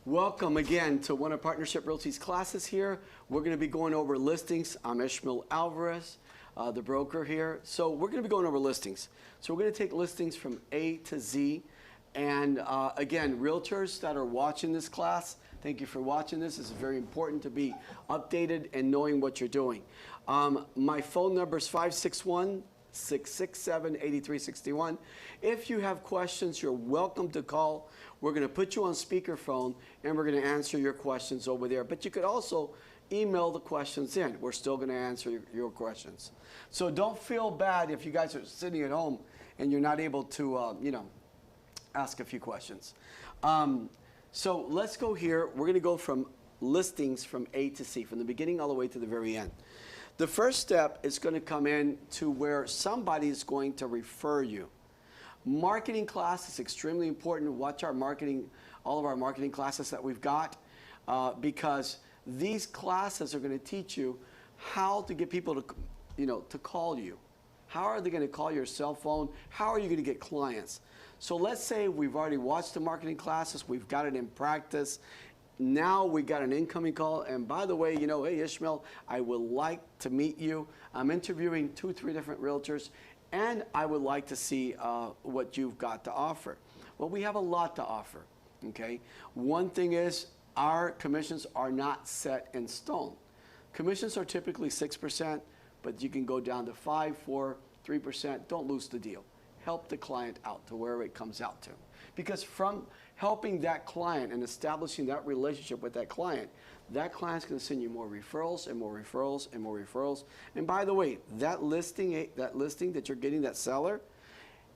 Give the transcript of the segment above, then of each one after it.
Welcome again to one of Partnership Realty's classes here. We're going to be going over listings. I'm Ismael Alvarez, the broker here. So we're going to be going over listings. So we're going to take listings from A to Z. And again, realtors that are watching this class, thank you for watching this. It's very important to be updated and knowing what you're doing. My phone number is 561-667-8361. If you have questions, you're welcome to call. We're going to put you on speakerphone and we're going to answer your questions over there. But you could also email the questions in. We're still going to answer your questions. So don't feel bad if you guys are sitting at home and you're not able to, ask a few questions. So let's go here. We're going to go from listings from A to C, from the beginning all the way to the very end. The first step is going to come in to where somebody is going to refer you. Marketing class is extremely important. Watch our marketing, all of our marketing classes that we've got, because these classes are going to teach you how to get people to, to call you. How are they going to call your cell phone? How are you going to get clients? So let's say we've already watched the marketing classes. We've got it in practice. Now we got an incoming call, and by the way, hey Ishmael, I would like to meet you. I'm interviewing 2-3 different realtors, and I would like to see what you've got to offer. Well, we have a lot to offer, okay? One thing is our commissions are not set in stone. Commissions are typically 6%, but you can go down to 5%, 4%, 3%. Don't lose the deal. Help the client out to wherever it comes out to. Because from helping that client and establishing that relationship with that client's going to send you more referrals and more referrals and more referrals. And by the way, that listing that you're getting, that seller,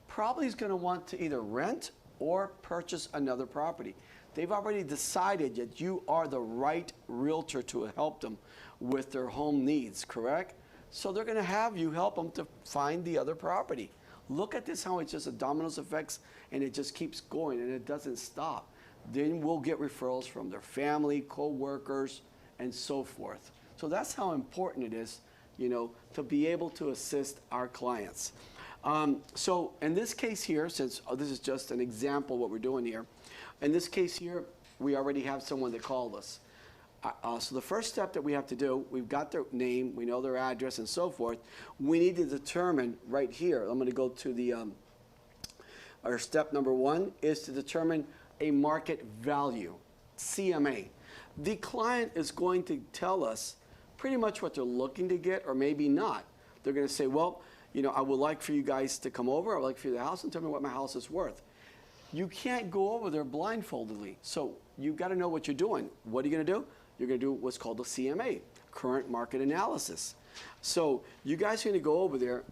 probably is going to want to either rent or purchase another property. They've already decided that you are the right realtor to help them with their home needs, correct? So they're going to have you help them to find the other property. Look at this, how it's just a dominoes effects, and it just keeps going and it doesn't stop. Then we'll get referrals from their family, co-workers, and so forth. So that's how important it is, to be able to assist our clients. So in this case here, since this is just an example of what we're doing here, in this case here, we already have someone that called us. So the first step that we have to do, we've got their name, we know their address and so forth. We need to determine right here, I'm going to go to the, our step number 1 is to determine a market value, CMA. The client is going to tell us pretty much what they're looking to get, or maybe not. They're going to say, well, I would like for you guys to come over, I would like for you to the house and tell me what my house is worth. You can't go over there blindfoldedly. So you've got to know what you're doing. What are you going to do? You're going to do what's called the CMA, current market analysis. So you guys are going to go over there.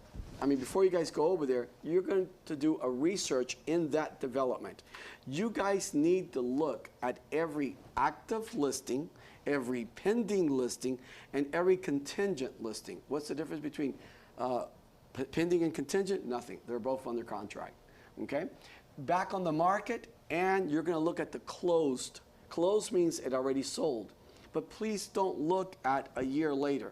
Before you guys go over there, you're going to do a research in that development. You guys need to look at every active listing, every pending listing, and every contingent listing. What's the difference between pending and contingent? Nothing. They're both under contract. Okay? Back on the market, and you're going to look at the closed. Closed means it already sold. But please don't look at a year later.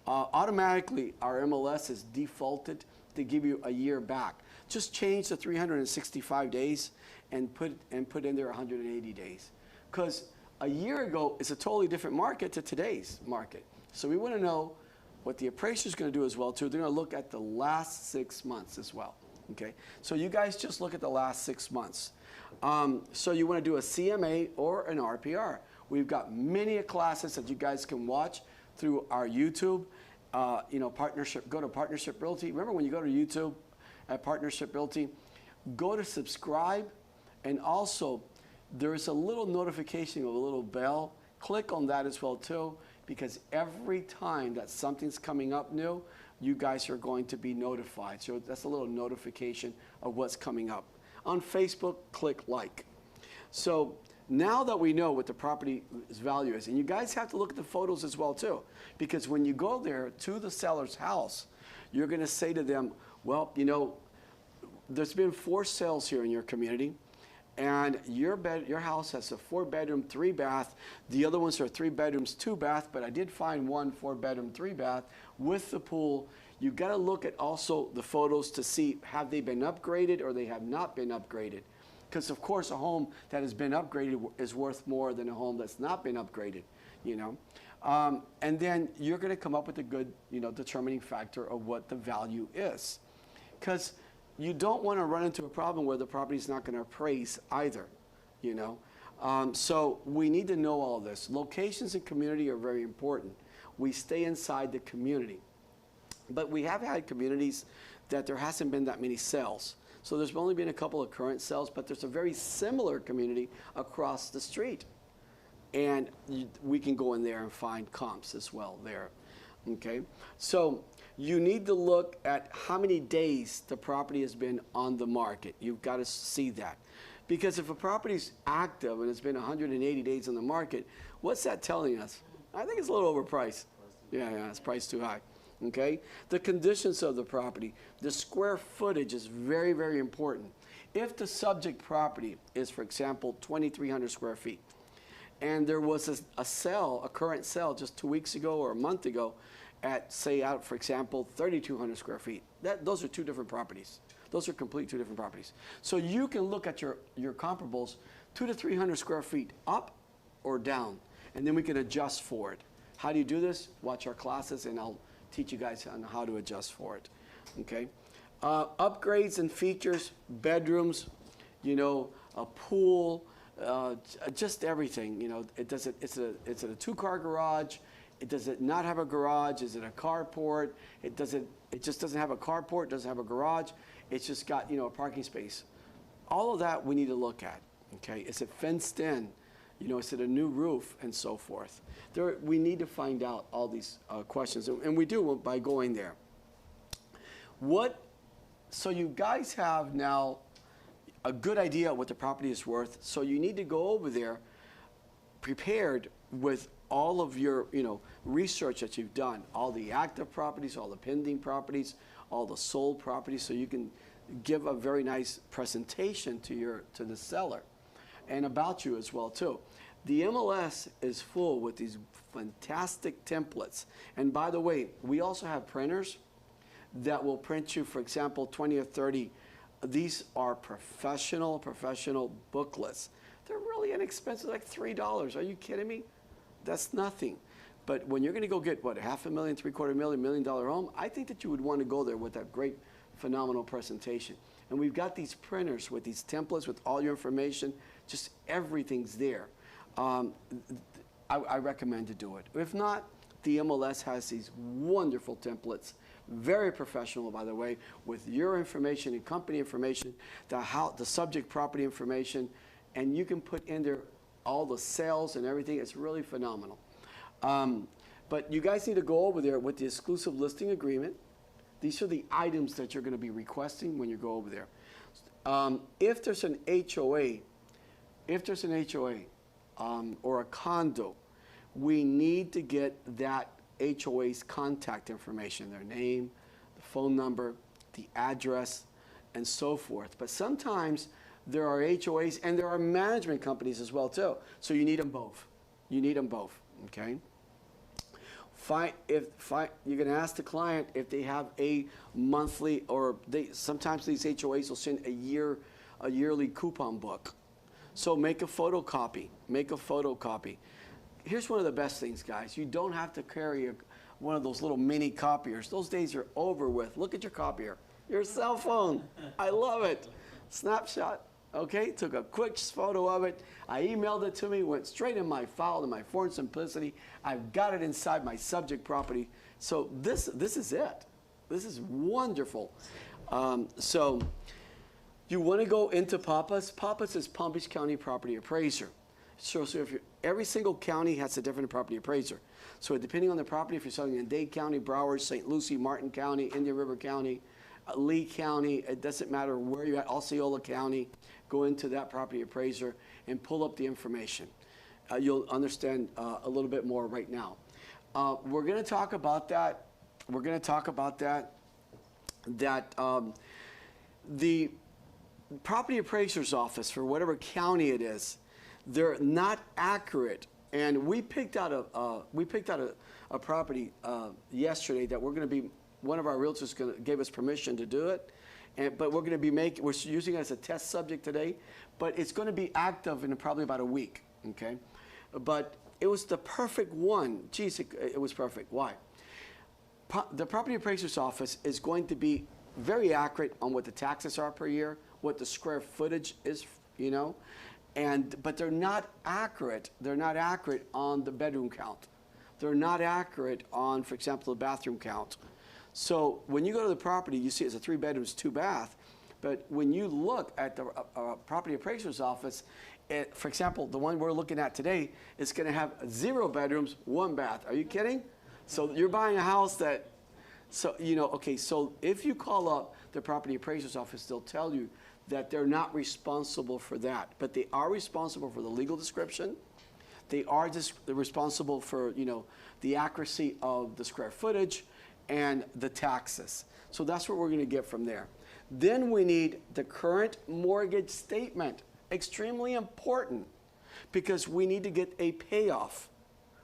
Automatically, our MLS is defaulted to give you a year back. Just change the 365 days and put in there 180 days. Because a year ago is a totally different market to today's market. So we want to know what the appraiser is going to do as well too. They're going to look at the last 6 months as well. Okay, so you guys just look at the last 6 months. So you want to do a CMA or an RPR. We've got many classes that you guys can watch through our YouTube. Go to Partnership Realty. Remember, when you go to YouTube at Partnership Realty, go to subscribe, and also there is a little notification of a little bell. Click on that as well too, because every time that something's coming up new, you guys are going to be notified. So that's a little notification of what's coming up. On Facebook, click like. So now that we know what the property's value is, and you guys have to look at the photos as well too, because when you go there to the seller's house, you're going to say to them, well, there's been 4 sales here in your community, and your house has a 4-bedroom, 3-bath. The other ones are 3 bedrooms, 2 bath, but I did find one 4-bedroom, 3-bath with the pool. You got to look at also the photos to see, have they been upgraded or they have not been upgraded. Because of course a home that has been upgraded is worth more than a home that's not been upgraded, you know. And then you're going to come up with a good, you know, determining factor of what the value is. Because you don't want to run into a problem where the property is not going to appraise either, you know. So we need to know all this. Locations and community are very important. We stay inside the community. But we have had communities that there hasn't been that many sales. So there's only been a couple of current sales, but there's a very similar community across the street. And we can go in there and find comps as well there, okay? So you need to look at how many days the property has been on the market. You've got to see that. Because if a property is active and it's been 180 days on the market, what's that telling us? I think it's a little overpriced. Yeah, it's priced too high. Okay? The conditions of the property, the square footage is very, very important. If the subject property is, for example, 2,300 square feet, and there was a current sale just 2 weeks ago or a month ago at, say, out, for example, 3,200 square feet, those are two different properties. Those are completely two different properties. So you can look at your comparables, 200 to 300 square feet up or down, and then we can adjust for it. How do you do this? Watch our classes, and I'll teach you guys on how to adjust for it. Okay? Upgrades and features, bedrooms, you know, a pool, just everything. You know, it's a two-car garage. Does it not have a garage? Is it a carport? It just doesn't have a carport. Doesn't have a garage. It's just got, you know, a parking space. All of that we need to look at. Okay, is it fenced in? You know, is it a new roof and so forth? We need to find out all these questions, and we do by going there. So you guys have now a good idea of what the property is worth. So you need to go over there prepared with all of your, you know, research that you've done, all the active properties, all the pending properties, all the sold properties, so you can give a very nice presentation to the seller, and about you as well too. The MLS is full with these fantastic templates. And by the way, we also have printers that will print you, for example, 20 or 30. These are professional booklets. They're really inexpensive, like $3. Are you kidding me? That's nothing. But when you're going to go get, what, $500,000, $750,000, $1 million home, I think that you would want to go there with that great, phenomenal presentation. And we've got these printers with these templates with all your information. Just everything's there. I recommend to do it. If not, the MLS has these wonderful templates, very professional, by the way, with your information and company information, the subject property information, and you can put in there all the sales and everything. It's really phenomenal. But you guys need to go over there with the exclusive listing agreement. These are the items that you're going to be requesting when you go over there. If there's an HOA, or a condo, we need to get that HOA's contact information, their name, the phone number, the address, and so forth. But sometimes there are HOAs and there are management companies as well too. So you need them both. You need them both, okay? You're going to ask the client if they have a monthly, or sometimes these HOAs will send a yearly coupon book. So make a photocopy. Make a photocopy. Here's one of the best things, guys. You don't have to carry one of those little mini copiers. Those days are over with. Look at your copier. Your cell phone. I love it. Snapshot. Okay, took a quick photo of it. I emailed it to me, went straight in my file to my Foreign Simplicity. I've got it inside my subject property. So this is it. This is wonderful. So you want to go into Pappas. Pappas is Palm Beach County Property Appraiser. So if every single county has a different property appraiser. So depending on the property, if you're selling in Dade County, Broward, St. Lucie, Martin County, Indian River County, Lee County, it doesn't matter where you're at, Osceola County, go into that property appraiser and pull up the information. You'll understand a little bit more right now. We're going to talk about that. We're going to talk about that the property appraiser's office, for whatever county it is, they're not accurate. And we picked out a property yesterday that we're going to be, one of our realtors gave us permission to do it, but we're using it as a test subject today, but it's going to be active in probably about a week, okay? But it was the perfect one. Geez, it was perfect. Why? The property appraiser's office is going to be very accurate on what the taxes are per year, what the square footage is, you know, but they're not accurate. They're not accurate on the bedroom count. They're not accurate on, for example, the bathroom count. So when you go to the property, you see it's a 3 bedrooms, 2 bath. But when you look at the property appraiser's office, for example, the one we're looking at today is going to have 0 bedrooms, 1 bath. Are you kidding? So you're buying a house that, so you know, okay. So if you call up the property appraiser's office, they'll tell you that they're not responsible for that, but they are responsible for the legal description. They are just responsible for, you know, the accuracy of the square footage and the taxes. So that's what we're going to get from there. Then we need the current mortgage statement. Extremely important, because we need to get a payoff.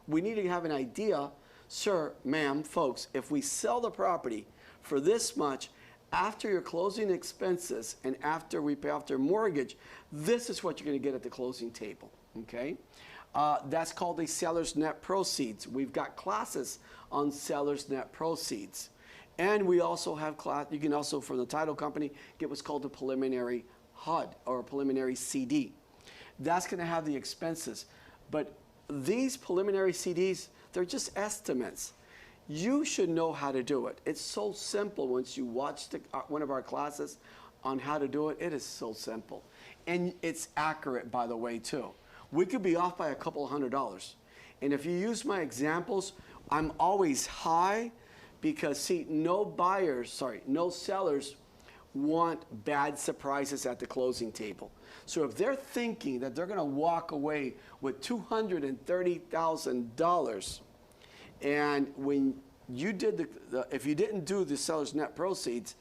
We need to have an idea, sir, ma'am, folks, if we sell the property for this much, after your closing expenses and after we pay off their mortgage, this is what you're going to get at the closing table, okay? That's called a seller's net proceeds. We've got classes on seller's net proceeds. And we also have you can also, from the title company, get what's called a preliminary HUD or a preliminary CD. That's going to have the expenses. But these preliminary CDs, they're just estimates. You should know how to do it. It's so simple once you watch one of our classes on how to do it. It is so simple. And it's accurate, by the way, too. We could be off by a couple $100. And if you use my examples, I'm always high because, see, no sellers want bad surprises at the closing table. So if they're thinking that they're going to walk away with $230,000, and when you did if you didn't do the seller's net proceeds,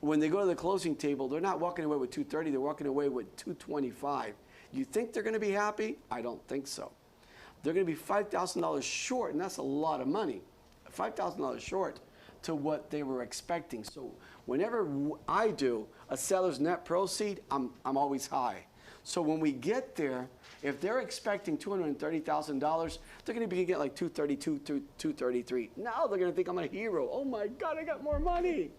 when they go to the closing table, they're not walking away with $230, they're walking away with $225. You think they're going to be happy? I don't think so. They're going to be $5,000 short, and that's a lot of money. $5,000 short to what they were expecting. So whenever I do a seller's net proceed, I'm always high. So when we get there, if they're expecting $230,000, they're going to be getting like $232, $233. Now they're going to think I'm a hero. Oh my God, I got more money.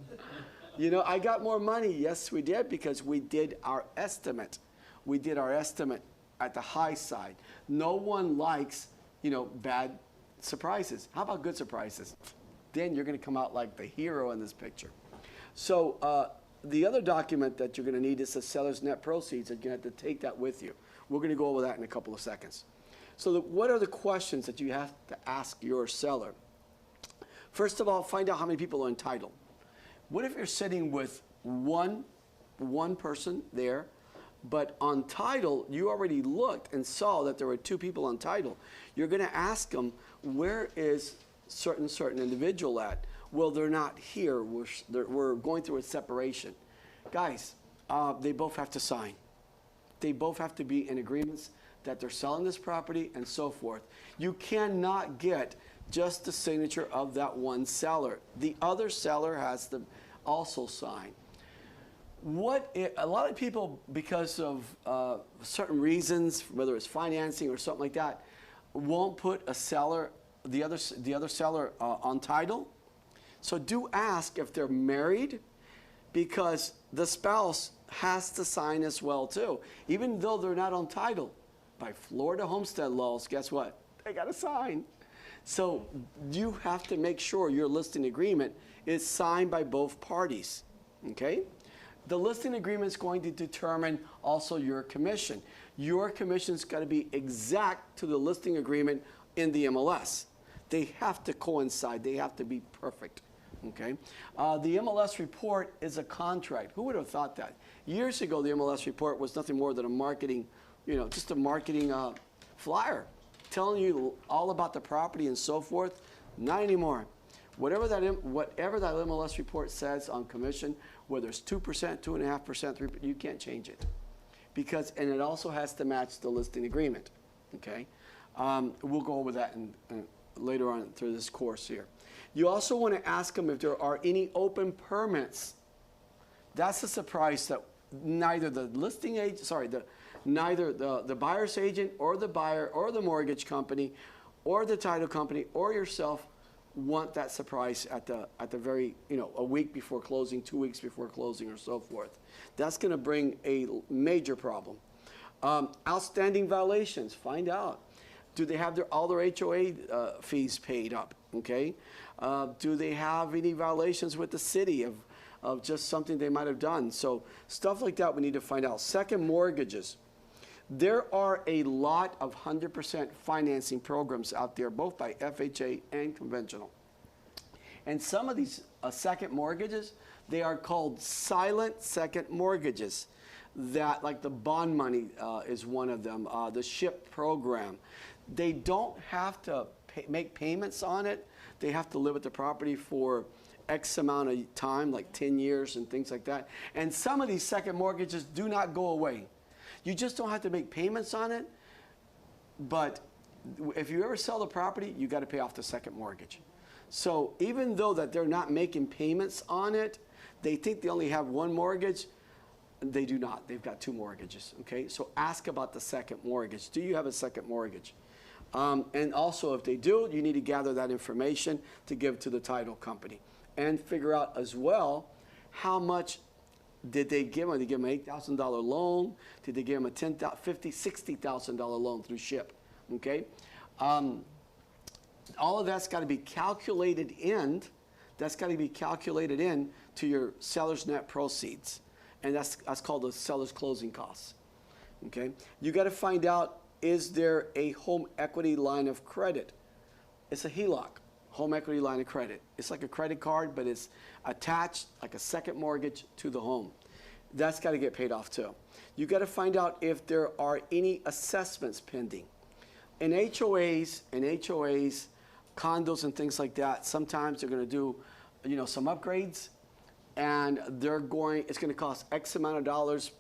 You know, I got more money. Yes, we did, because we did our estimate. We did our estimate at the high side. No one likes, you know, bad surprises. How about good surprises? Then you're going to come out like the hero in this picture. So the other document that you're going to need is the seller's net proceeds, and you're going to have to take that with you. We're going to go over that in a couple of seconds. So what are the questions that you have to ask your seller? First of all, find out how many people are entitled. What if you're sitting with one person there, but on title, you already looked and saw that there were 2 people on title? You're going to ask them, where is certain individual at? Well, they're not here. We're going through a separation. Guys, they both have to sign. They both have to be in agreements that they're selling this property and so forth. You cannot get just the signature of that one seller. The other seller has to also sign. A lot of people, because of certain reasons, whether it's financing or something like that, won't put the other seller on title. So do ask if they're married, because the spouse has to sign as well too, even though they're not on title. By Florida homestead laws, guess what? They got to sign. So you have to make sure your listing agreement is signed by both parties, okay? The listing agreement is going to determine also your commission. Your commission's got to be exact to the listing agreement in the MLS. They have to coincide. They have to be perfect, okay? The MLS report is a contract. Who would have thought that? Years ago, the MLS report was nothing more than a marketing, just a marketing flyer telling you all about the property and so forth. Not anymore. Whatever that MLS report says on commission, whether it's 2%, 2.5%, 3%, you can't change it, and it also has to match the listing agreement. Okay, we'll go over that later on through this course here. You also want to ask them if there are any open permits, That's a surprise that neither the listing agent, neither the buyer's agent or the buyer or the mortgage company or the title company or yourself want that surprise at the very, a week before closing, 2 weeks before closing, or so forth. That's going to bring a major problem. Outstanding violations, find out. Do they have all their HOA fees paid up? Okay. Do they have any violations with the city of just something they might have done? So stuff like that we need to find out. Second, mortgages. There are a lot of 100% financing programs out there, both by FHA and conventional. And some of these second mortgages, they are called silent second mortgages. That, like the bond money is one of them, the SHIP program. They don't have to make payments on it. They have to live at the property for X amount of time, like 10 years and things like that. And some of these second mortgages do not go away. You just don't have to make payments on it, but if you ever sell the property, you got to pay off the second mortgage. So even though that they're not making payments on it, they think they only have one mortgage. They do not. They've got two mortgages. Okay, so ask about the second mortgage. Do you have a second mortgage? And also, if they do, you need to gather that information to give to the title company and figure out as well how much did they give them? Did they give them an $8,000 loan? Did they give them a $10,000, $50,000, $60,000 loan through SHIP? Okay, all of that's got to be calculated in. That's got to be calculated in to your seller's net proceeds, and that's called the seller's closing costs. Okay, you got to find out, is there a home equity line of credit? It's a HELOC. Home equity line of credit. It's like a credit card, but it's attached like a second mortgage to the home. That's got to get paid off too. You got to find out if there are any assessments pending. In HOAs, condos and things like that, sometimes they're going to do, some upgrades, and it's going to cost X amount of dollars,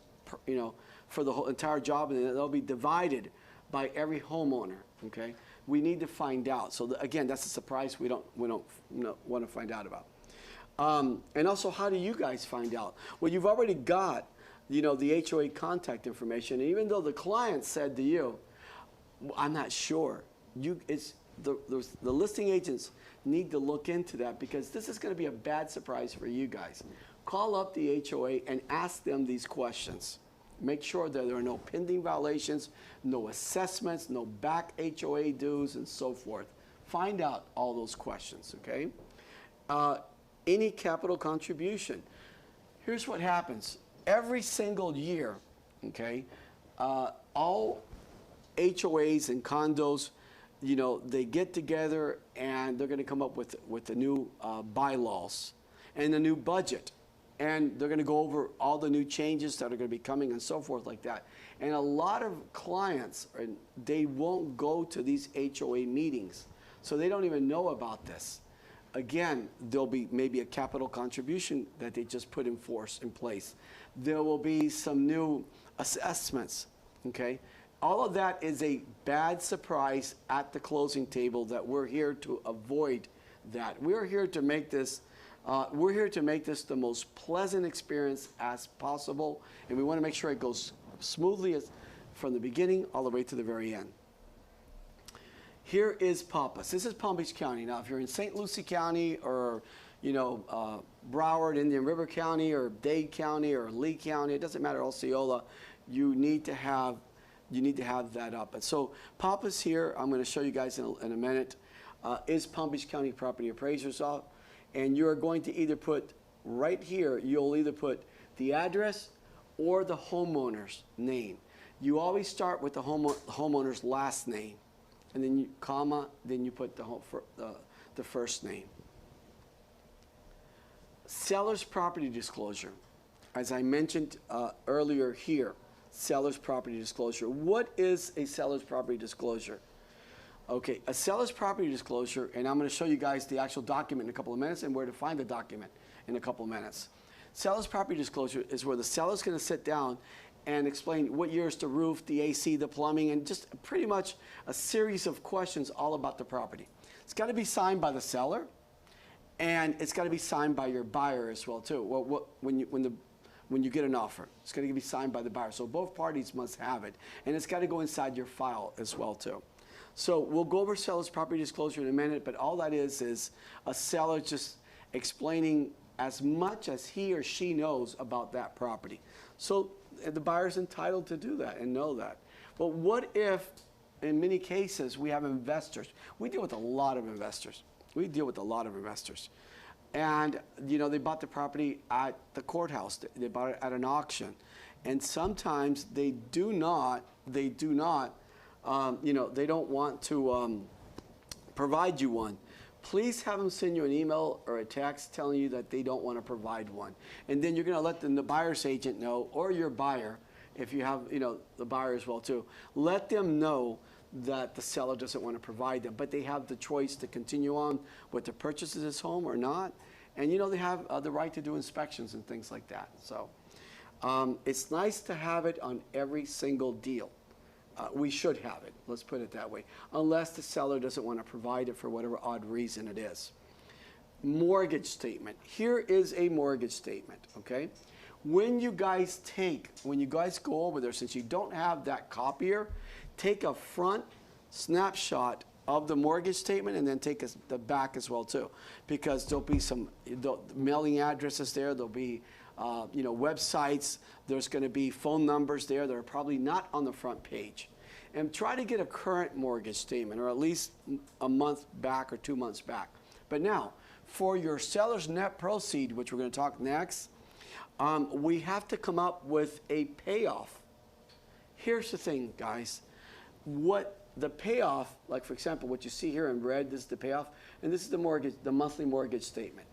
for the whole entire job, and they'll be divided by every homeowner. Okay. We need to find out. So again, that's a surprise we don't want to find out about. And also, how do you guys find out? Well, you've already got, the HOA contact information. And even though the client said to you, I'm not sure, the listing agents need to look into that, because this is going to be a bad surprise for you guys. Call up the HOA and ask them these questions. Make sure that there are no pending violations, no assessments, no back HOA dues, and so forth. Find out all those questions, okay? Any capital contribution. Here's what happens. Every single year, okay, all HOAs and condos, they get together and they're going to come up with the new bylaws and the new budget. And they're going to go over all the new changes that are going to be coming and so forth like that. And a lot of clients, they won't go to these HOA meetings, so they don't even know about this. Again, there'll be maybe a capital contribution that they just put in place. There will be some new assessments, okay? All of that is a bad surprise at the closing table that we're here to avoid that. We're here to make this the most pleasant experience as possible, and we want to make sure it goes smoothly from the beginning all the way to the very end. Here is Pappas. This is Palm Beach County. Now, if you're in St. Lucie County or Broward, Indian River County, or Dade County, or Lee County, it doesn't matter, Osceola, you need to have that up. And so Pappas here, I'm going to show you guys in a minute, is Palm Beach County Property Appraisers off. And you're going to either put right here, you'll either put the address or the homeowner's name. You always start with the homeowner's last name, and then then you put the first name. Seller's property disclosure. As I mentioned earlier here, seller's property disclosure. What is a seller's property disclosure? Okay, a seller's property disclosure, and I'm going to show you guys the actual document in a couple of minutes and where to find the document in a couple of minutes. Seller's property disclosure is where the seller's going to sit down and explain what year is the roof, the AC, the plumbing, and just pretty much a series of questions all about the property. It's got to be signed by the seller, and it's got to be signed by your buyer as well too. Well, when when you get an offer. It's got to be signed by the buyer. So both parties must have it. And it's got to go inside your file as well, too. So we'll go over seller's property disclosure in a minute, but all that is a seller just explaining as much as he or she knows about that property. So the buyer's entitled to do that and know that. But what if, in many cases, we have investors? We deal with a lot of investors. And, you know, they bought the property at the courthouse. They bought it at an auction. And sometimes they do not, you know, they don't want to provide you one. Please have them send you an email or a text telling you that they don't want to provide one. And then you're going to let the buyer's agent know, or your buyer, if you have, you know, the buyer as well too, let them know that the seller doesn't want to provide them, but they have the choice to continue on with the purchase of this home or not. And, you know, they have the right to do inspections and things like that. So it's nice to have it on every single deal. We should have it, let's put it that way, unless the seller doesn't want to provide it for whatever odd reason it is. Mortgage statement. Here is a mortgage statement, okay? When you guys go over there, since you don't have that copier, take a front snapshot of the mortgage statement and then take the back as well too, because there'll be some mailing addresses there, there'll be you know, websites, there's going to be phone numbers there that are probably not on the front page. And try to get a current mortgage statement, or at least a month back or 2 months back. But now, for your seller's net proceed, which we're going to talk next, we have to come up with a payoff. Here's the thing, guys. What the payoff, like for example, what you see here in red, this is the payoff, and this is the mortgage, the monthly mortgage statement.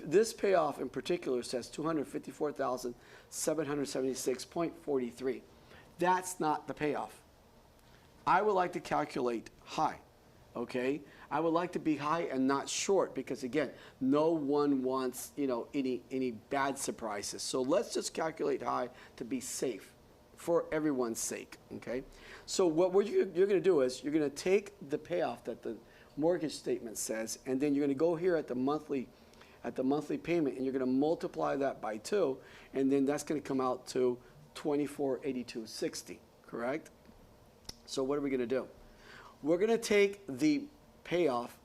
This payoff in particular says $254,776.43. That's not the payoff. I would like to calculate high, okay? I would like to be high and not short because, again, no one wants, you know, any bad surprises. So let's just calculate high to be safe for everyone's sake, okay? So what you're going to do is you're going to take the payoff that the mortgage statement says, and then you're going to go here at the monthly payment, and you're going to multiply that by 2, and then that's going to come out to $2482.60, correct? So what are we going to do? We're going to take the payoff,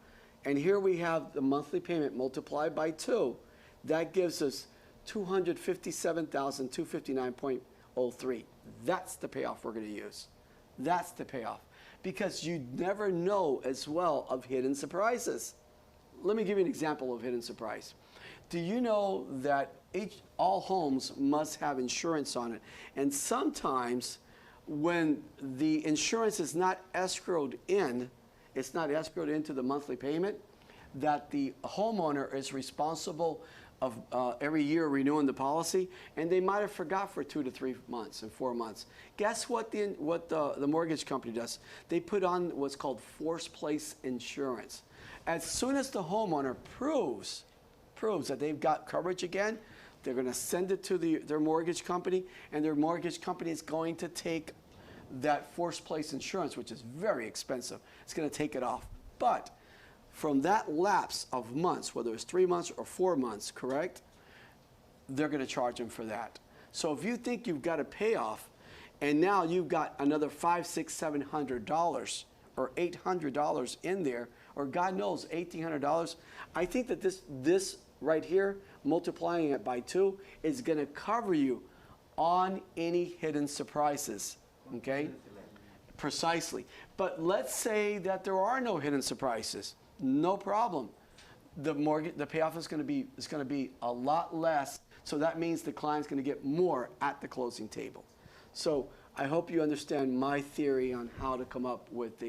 and here we have the monthly payment multiplied by 2. That gives us $257,259.03. That's the payoff we're going to use. That's the payoff. Because you never know as well of hidden surprises. Let me give you an example of hidden surprise. Do you know that all homes must have insurance on it? And sometimes when the insurance is not escrowed in, it's not escrowed into the monthly payment, that the homeowner is responsible of every year renewing the policy, and they might have forgot for 2 to 3 months and 4 months. Guess what the mortgage company does? They put on what's called forced place insurance. As soon as the homeowner proves that they've got coverage again, they're going to send it to their mortgage company, and their mortgage company is going to take that forced place insurance, which is very expensive. It's going to take it off. But from that lapse of months, whether it's 3 months or 4 months, correct, they're going to charge them for that. So if you think you've got a payoff, and now you've got another $500, $600, $700 or $800 in there, or God knows, $1,800, I think that this right here, multiplying it by 2, is going to cover you on any hidden surprises, okay? Precisely. But let's say that there are no hidden surprises. No problem. The payoff is going to be a lot less, so that means the client's going to get more at the closing table. So I hope you understand my theory on how to come up with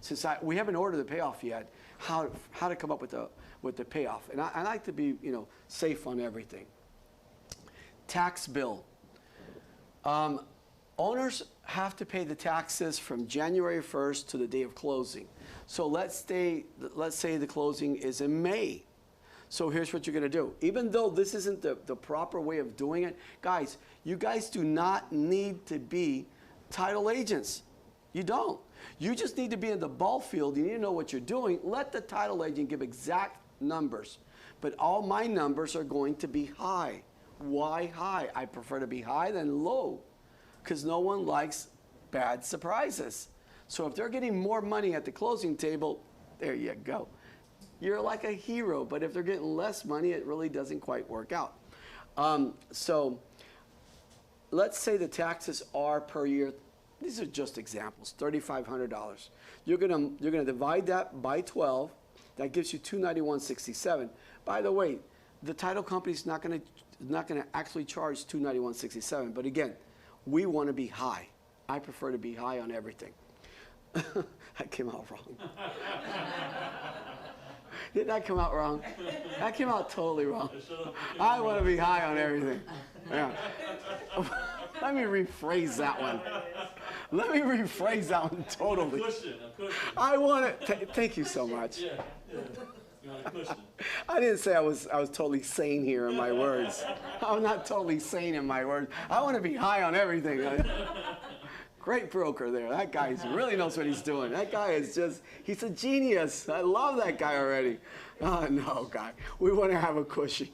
since we haven't ordered the payoff yet, how to come up with the payoff. And I like to be, you know, safe on everything. Tax bill. Owners have to pay the taxes from January 1st to the day of closing. So let's say the closing is in May. So here's what you're going to do. Even though this isn't the proper way of doing it, guys, you guys do not need to be title agents. You don't. You just need to be in the ball field. You need to know what you're doing. Let the title agent give exact numbers. But all my numbers are going to be high. Why high? I prefer to be high than low, because no one likes bad surprises. So if they're getting more money at the closing table, there you go. You're like a hero, but if they're getting less money, it really doesn't quite work out. So let's say the taxes are per year. These are just examples, $3,500. You're gonna divide that by 12. That gives you $291.67. By the way, the title company's not gonna actually charge $291.67. But again, we want to be high. I prefer to be high on everything. That came out wrong. Did that come out wrong? That came out totally wrong. I want to be high on everything. Yeah. Let me rephrase that one. Let me rephrase that one totally. A cushion. I want to. Thank you so much. Yeah. You want a cushion. I didn't say I was totally sane here in my words. I'm not totally sane in my words. I want to be high on everything. Great broker there. That guy really knows what he's doing. That guy is he's a genius. I love that guy already. Oh, no, guy. We want to have a cushion.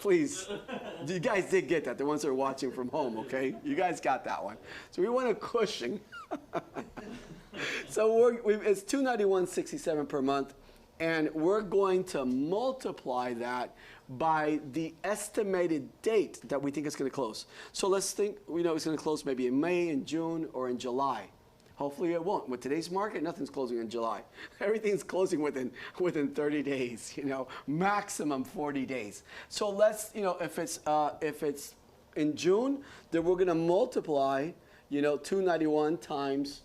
Please. You guys did get that, the ones that are watching from home, okay? You guys got that one. So we want a cushion. So it's $291.67 per month, and we're going to multiply that by the estimated date that we think it's going to close. So let's think, we know it's going to close maybe in May, in June, or in July. Hopefully it won't. With today's market, nothing's closing in July. Everything's closing within 30 days, maximum 40 days. So let's, if it's in June, then we're going to multiply, 291 times,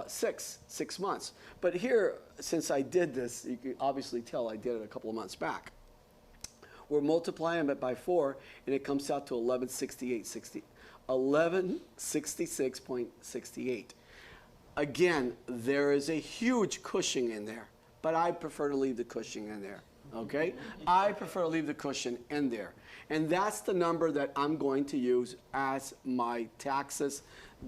6 months. But here, since I did this, you can obviously tell I did it a couple of months back. We're multiplying it by 4, and it comes out to 1166.68. Again, there is a huge cushion in there, but I prefer to leave the cushion in there, okay? I prefer to leave the cushion in there. And that's the number that I'm going to use as my taxes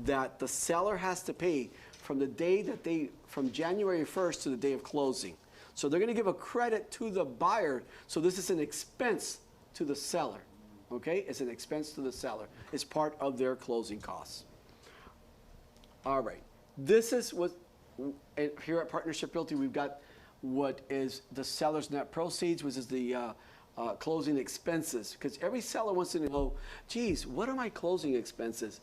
that the seller has to pay from the day that from January 1st to the day of closing. So they're going to give a credit to the buyer. So this is an expense to the seller, okay? It's an expense to the seller. It's part of their closing costs. All right. This is what, here at Partnership Realty, we've got what is the seller's net proceeds, which is the closing expenses. Because every seller wants to know, geez, what are my closing expenses?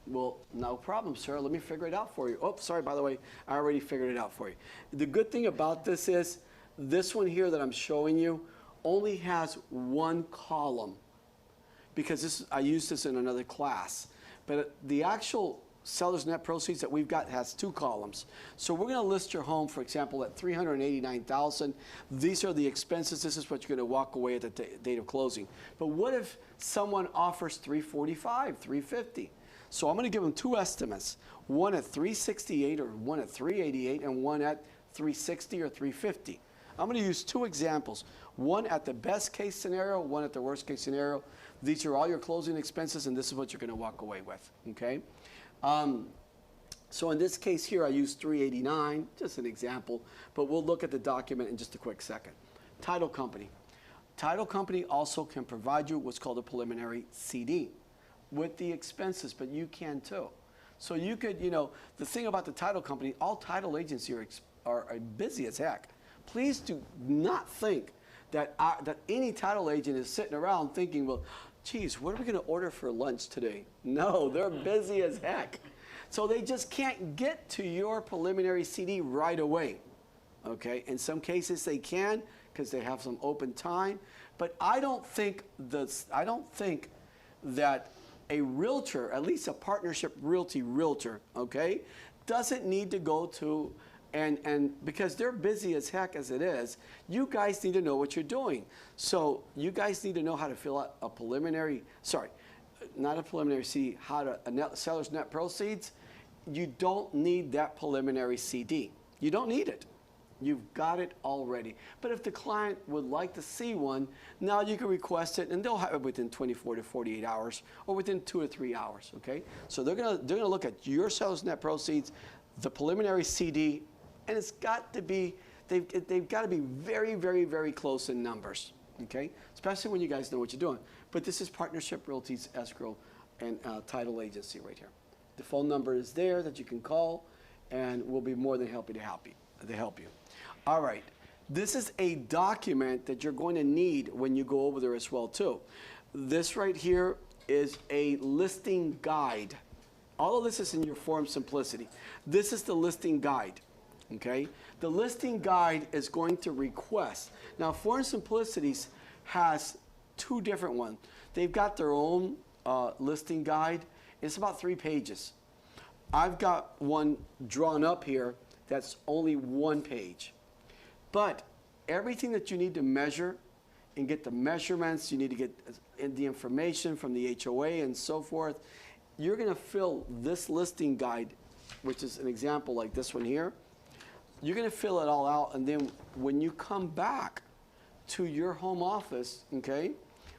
Well, no problem, sir. Let me figure it out for you. Oh, sorry, by the way, I already figured it out for you. The good thing about this is, this one here that I'm showing you only has one column, because I used this in another class. But the actual seller's net proceeds that we've got has 2 columns. So we're going to list your home, for example, at $389,000. These are the expenses. This is what you're going to walk away at the date of closing. But what if someone offers $345,000, $350,000? So I'm going to give them 2 estimates, one at $368,000 or one at $388,000 and one at $360,000 or $350,000. I'm going to use 2 examples, one at the best case scenario, one at the worst case scenario. These are all your closing expenses, and this is what you're going to walk away with, okay? So in this case here, I use $389,000, just an example, but we'll look at the document in just a quick second. Title company. Title company also can provide you what's called a preliminary CD with the expenses, but you can too. So you could, the thing about the title company, all title agents here are busy as heck. Please do not think that any title agent is sitting around thinking, well, geez, what are we going to order for lunch today? No, they're busy as heck. So they just can't get to your preliminary CD right away. Okay, in some cases they can because they have some open time, but I don't think that a realtor, at least a Partnership Realty realtor, okay, doesn't need to go to, and because they're busy as heck as it is, you guys need to know what you're doing. So you guys need to know how to fill out a preliminary, not a preliminary CD, seller's net proceeds. You don't need that preliminary CD. You don't need it. You've got it already. But if the client would like to see one, now you can request it, and they'll have it within 24 to 48 hours, or within 2 or 3 hours. Okay. So they're gonna look at your seller's net proceeds, the preliminary CD, and it's got to be they've got to be very, very, very close in numbers, okay? Especially when you guys know what you're doing. But this is Partnership Realty's escrow and title agency right here. The phone number is there that you can call, and we'll be more than happy to help you. All right. This is a document that you're going to need when you go over there as well, too. This right here is a listing guide. All of this is in your form simplicity. This is the listing guide, okay? The listing guide is going to request. Now, Form Simplicities has two different ones. They've got their own listing guide. It's about 3 pages. I've got one drawn up here that's only 1 page. But everything that you need to measure and get the measurements, you need to get the information from the HOA and so forth, you're going to fill this listing guide, which is an example like this one here. You're going to fill it all out, and then when you come back to your home office, okay,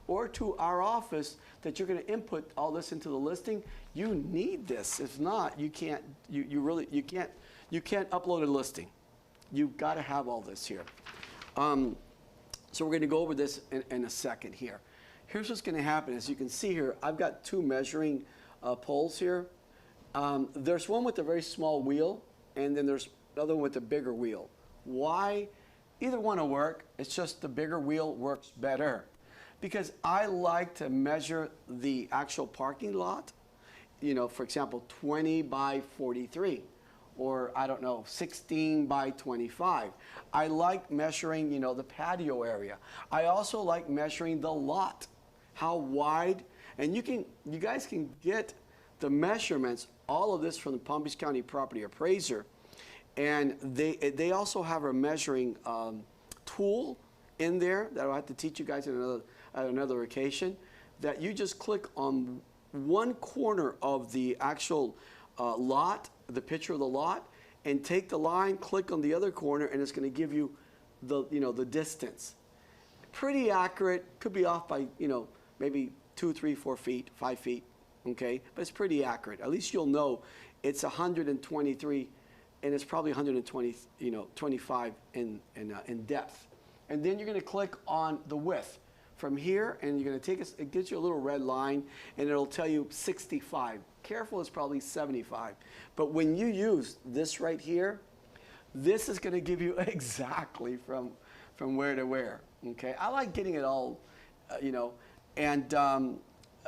or to our office, that you're going to input all this into the listing, you need this. If not, you can't. You can't upload a listing. You've got to have all this here. So we're going to go over this in a second here. Here's what's going to happen. As you can see here, I've got 2 measuring poles here. There's one with a very small wheel, and then there's another one with a bigger wheel. Why? Either one will work. It's just the bigger wheel works better. Because I like to measure the actual parking lot, you know, for example, 20 by 43. Or, I don't know, 16 by 25. I like measuring, you know, the patio area. I also like measuring the lot, how wide. And you guys can get the measurements, all of this from the Palm Beach County Property Appraiser. And they also have a measuring tool in there that I'll have to teach you guys at another occasion, that you just click on one corner of the actual lot, the picture of the lot, and take the line, click on the other corner, and it's going to give you the distance. Pretty accurate. Could be off by, you know, maybe 2, 3, 4 feet, 5 feet, okay? But it's pretty accurate. At least you'll know it's 123, and it's probably 120, you know, 25 in depth. And then you're going to click on the width from here, and you're going to take it gives you a little red line, and it'll tell you 65. Careful, it's probably 75. But when you use this right here, this is going to give you exactly from where to where. Okay, I like getting it all, you know, and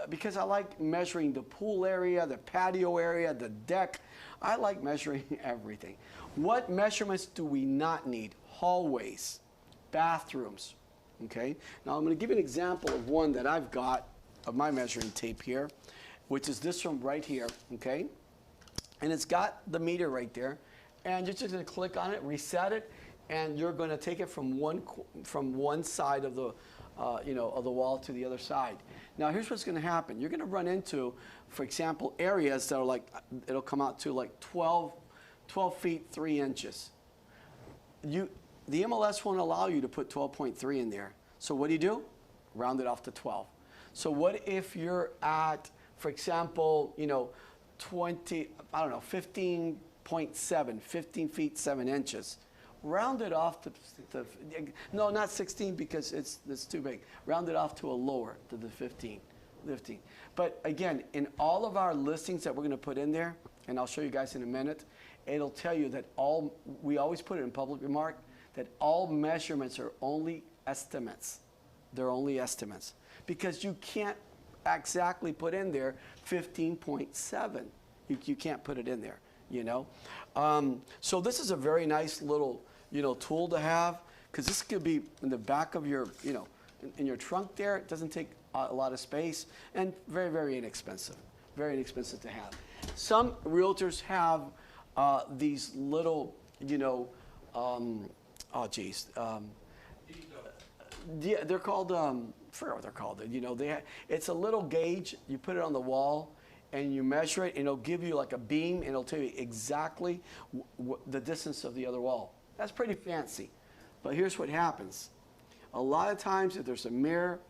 because I like measuring the pool area, the patio area, the deck. I like measuring everything. What measurements do we not need? Hallways, bathrooms. Okay, now I'm going to give you an example of one that I've got of my measuring tape here, which is this one right here, okay? And it's got the meter right there, and you're just going to click on it, reset it, and you're going to take it from one side of the of the wall to the other side. Now here's what's going to happen. You're going to run into, for example, areas that are like, it'll come out to like 12 feet 3 inches. The MLS won't allow you to put 12.3 in there. So what do? Round it off to 12. So what if you're at, for example, you know, 15.7, 15 feet 7 inches. Round it off to no, not 16 because it's too big. Round it off to a lower, to the 15. But again, in all of our listings that we're going to put in there, and I'll show you guys in a minute, it'll tell you that we always put it in public remark, that all measurements are only estimates. They're only estimates. Because you can't exactly put in there 15.7. You can't put it in there, you know. So this is a very nice little, you know, tool to have, because this could be in the back of your, you know, in your trunk there. It doesn't take a lot of space, and very, very inexpensive. Very inexpensive to have. Some realtors have these little, you know, yeah, they're called, I forgot what they're called. You know, it's a little gauge. You put it on the wall, and you measure it, and it'll give you like a beam, and it'll tell you exactly the distance of the other wall. That's pretty fancy. But here's what happens. A lot of times, if there's a mirror,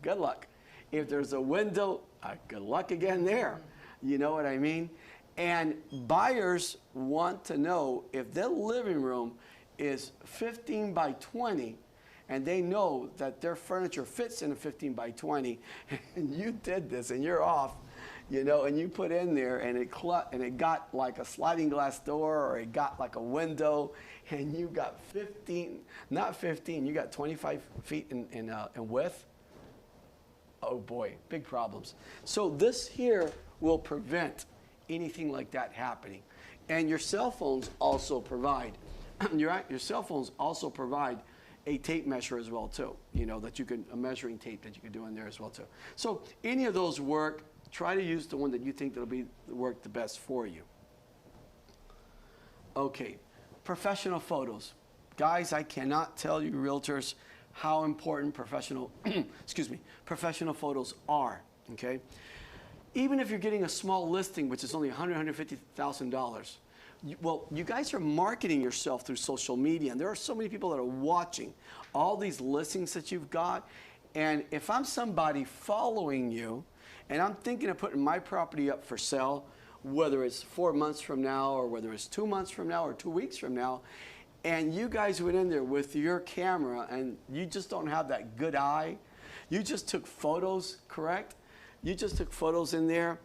good luck. If there's a window, good luck again there. You know what I mean? And buyers want to know if their living room is 15 by 20, and they know that their furniture fits in a 15 by 20, and you did this and you're off, you know, and you put in there and it got like a sliding glass door, or it got like a window, and you got 15, not 15, you got 25 feet in width. Oh boy, big problems. So this here will prevent anything like that happening. And your cell phones also provide, your cell phones also provide a tape measure as well too, you know, that you can, a measuring tape that you can do in there as well too. So any of those work. Try to use the one that you think that'll work the best for you. Okay, professional photos. Guys, I cannot tell you realtors how important professional, professional photos are, okay? Even if you're getting a small listing, which is only $150,000, well, you guys are marketing yourself through social media, and there are so many people that are watching all these listings that you've got. And if I'm somebody following you, and I'm thinking of putting my property up for sale, whether it's 4 months from now, or whether it's 2 months from now, or 2 weeks from now, and you guys went in there with your camera and you just don't have that good eye, you just took photos, correct? You just took photos in there.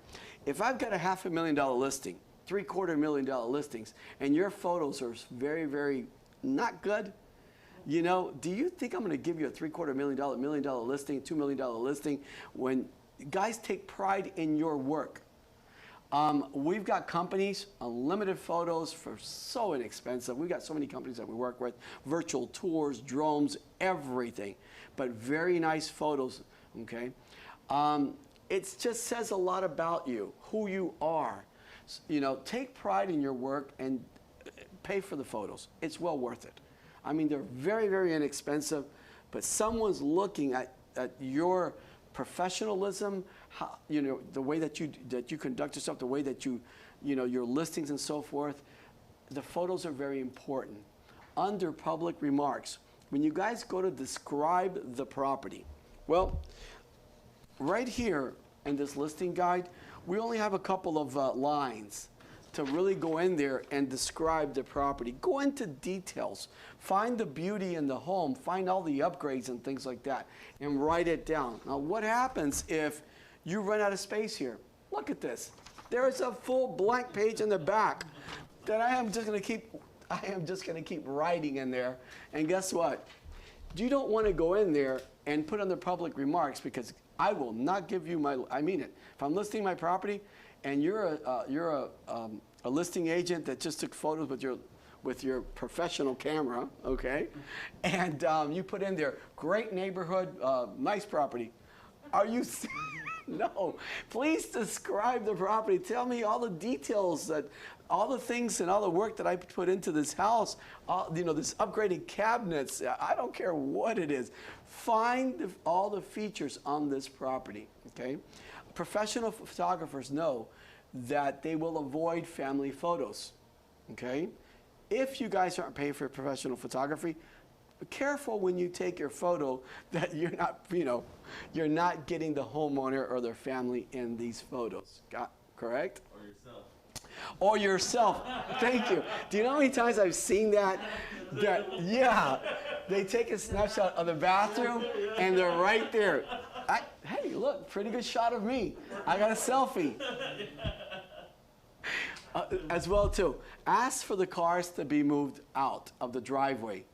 If I've got a $500,000 listing, $750,000 listings, and your photos are very, very not good, you know, do you think I'm going to give you a $750,000, $1 million listing, $2 million listing when guys take pride in your work? We've got companies, unlimited photos for so inexpensive. We've got so many companies that we work with, virtual tours, drones, everything, but very nice photos, okay? It just says a lot about you, who you are. You know, take pride in your work and pay for the photos. It's well worth it. I mean, they're very, very inexpensive, but someone's looking at your professionalism, how, you know, the way that you conduct yourself, the way that you know, your listings and so forth. The photos are very important. Under public remarks, when you guys go to describe the property, well, right here in this listing guide, we only have a couple of lines to really go in there and describe the property. Go into details. Find the beauty in the home. Find all the upgrades and things like that, and write it down. Now, what happens if you run out of space here? Look at this. There is a full blank page in the back that I am just going to keep writing in there. And guess what? You don't want to go in there and put on the public remarks, because I will not give you my, I mean it. If I'm listing my property and you're a listing agent that just took photos with your professional camera, okay, and you put in there, great neighborhood, nice property. Are you no, please describe the property. Tell me all the details, that all the things and all the work that I put into this house, you know, this upgraded cabinets. I don't care what it is. Find all the features on this property, okay? Professional photographers know that they will avoid family photos, okay? If you guys aren't paying for professional photography, be careful when you take your photo that you're not, you know, you're not getting the homeowner or their family in these photos. Correct? Or yourself. Or yourself. Thank you. Do you know how many times I've seen that? Yeah, they take a snapshot of the bathroom and they're right there. Hey, look, pretty good shot of me. I got a selfie. As well too, ask for the cars to be moved out of the driveway.